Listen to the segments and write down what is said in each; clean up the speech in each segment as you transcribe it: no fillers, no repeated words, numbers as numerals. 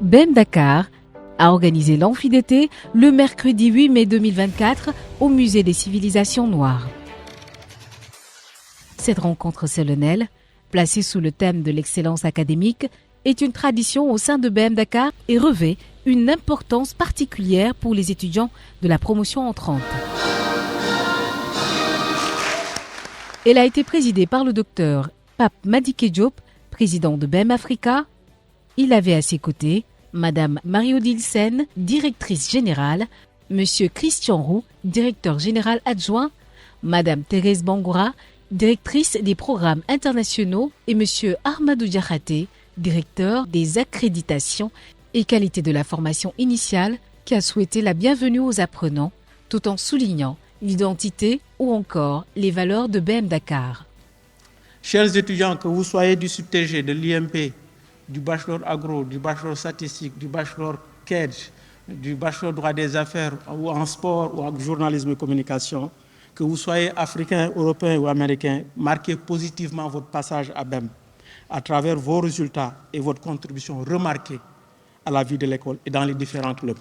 BEM Dakar a organisé l'amphi d'été le mercredi 8 mai 2024 au Musée des civilisations noires. Cette rencontre solennelle, placée sous le thème de l'excellence académique, est une tradition au sein de BEM Dakar et revêt une importance particulière pour les étudiants de la promotion entrante. Elle a été présidée par le docteur Pape Madické Diop, président de BEM Africa. Il avait à ses côtés Madame Marie-Odile Sène, directrice générale, Monsieur Christian Roux, directeur général adjoint, Madame Thérèse Bangoura, directrice des programmes internationaux et Monsieur Ahmadou Diakhaté, directeur des accréditations et qualité de la formation initiale, qui a souhaité la bienvenue aux apprenants, tout en soulignant l'identité ou encore les valeurs de BEM Dakar. Chers étudiants, que vous soyez du SUBTG, de l'IMP, du bachelor agro, du bachelor statistique, du bachelor CADG, du bachelor droit des affaires ou en sport ou en journalisme et communication, que vous soyez africain, européen ou américain, marquez positivement votre passage à BEM à travers vos résultats et votre contribution remarquée à la vie de l'école et dans les différents clubs.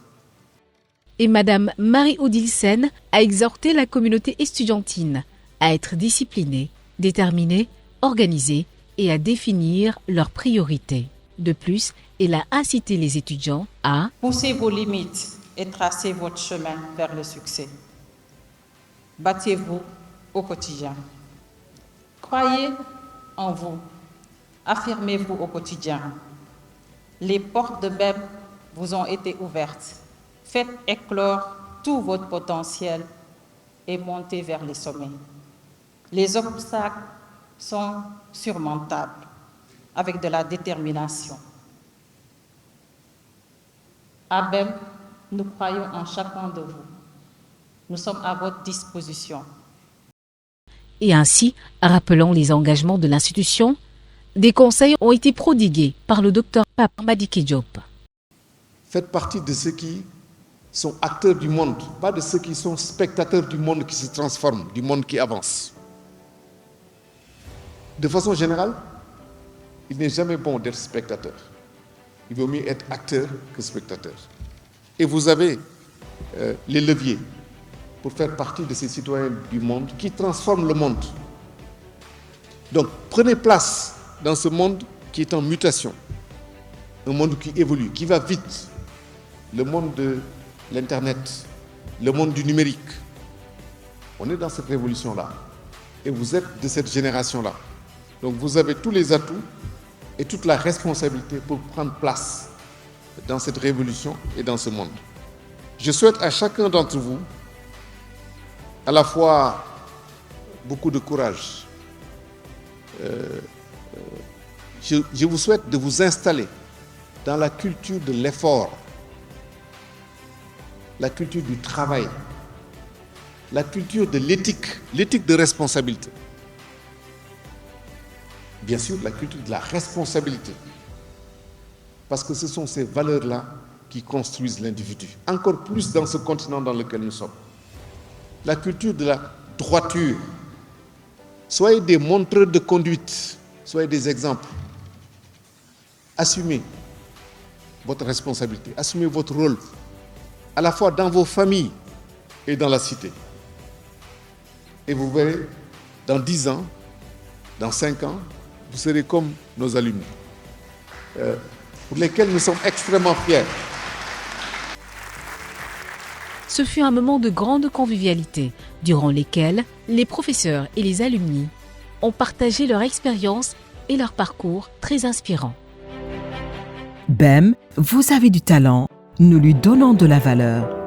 Et Madame Marie-Odile Sène a exhorté la communauté estudiantine à être disciplinée, déterminée, organisée et à définir leurs priorités. De plus, elle a incité les étudiants à pousser vos limites et tracer votre chemin vers le succès. Battez-vous au quotidien. Croyez en vous. Affirmez-vous au quotidien. Les portes de BEM vous ont été ouvertes. Faites éclore tout votre potentiel et montez vers les sommets. Les obstacles sont surmontables avec de la détermination. À BEM, nous croyons en chacun de vous. Nous sommes à votre disposition. Et ainsi, rappelant les engagements de l'institution, des conseils ont été prodigués par le docteur Pape Madické Diop. Faites partie de ceux qui sont acteurs du monde, pas de ceux qui sont spectateurs du monde qui se transforme, du monde qui avance. De façon générale, il n'est jamais bon d'être spectateur. Il vaut mieux être acteur que spectateur. Et vous avez les leviers pour faire partie de ces citoyens du monde qui transforment le monde. Donc, prenez place dans ce monde qui est en mutation, un monde qui évolue, qui va vite, le monde de l'Internet, le monde du numérique. On est dans cette révolution-là et vous êtes de cette génération-là. Donc vous avez tous les atouts et toute la responsabilité pour prendre place dans cette révolution et dans ce monde. Je souhaite à chacun d'entre vous à la fois beaucoup de courage. Je vous souhaite de vous installer dans la culture de l'effort, la culture du travail, la culture de l'éthique de responsabilité. Bien sûr, la culture de la responsabilité. Parce que ce sont ces valeurs-là qui construisent l'individu. Encore plus dans ce continent dans lequel nous sommes. La culture de la droiture. Soyez des montreurs de conduite. Soyez des exemples. Assumez votre responsabilité. Assumez votre rôle. À la fois dans vos familles et dans la cité. Et vous verrez, dans 10 ans, dans 5 ans, vous serez comme nos alumni, pour lesquels nous sommes extrêmement fiers. Ce fut un moment de grande convivialité, durant lesquels les professeurs et les alumni ont partagé leur expérience et leur parcours très inspirants. BEM, vous avez du talent, nous lui donnons de la valeur.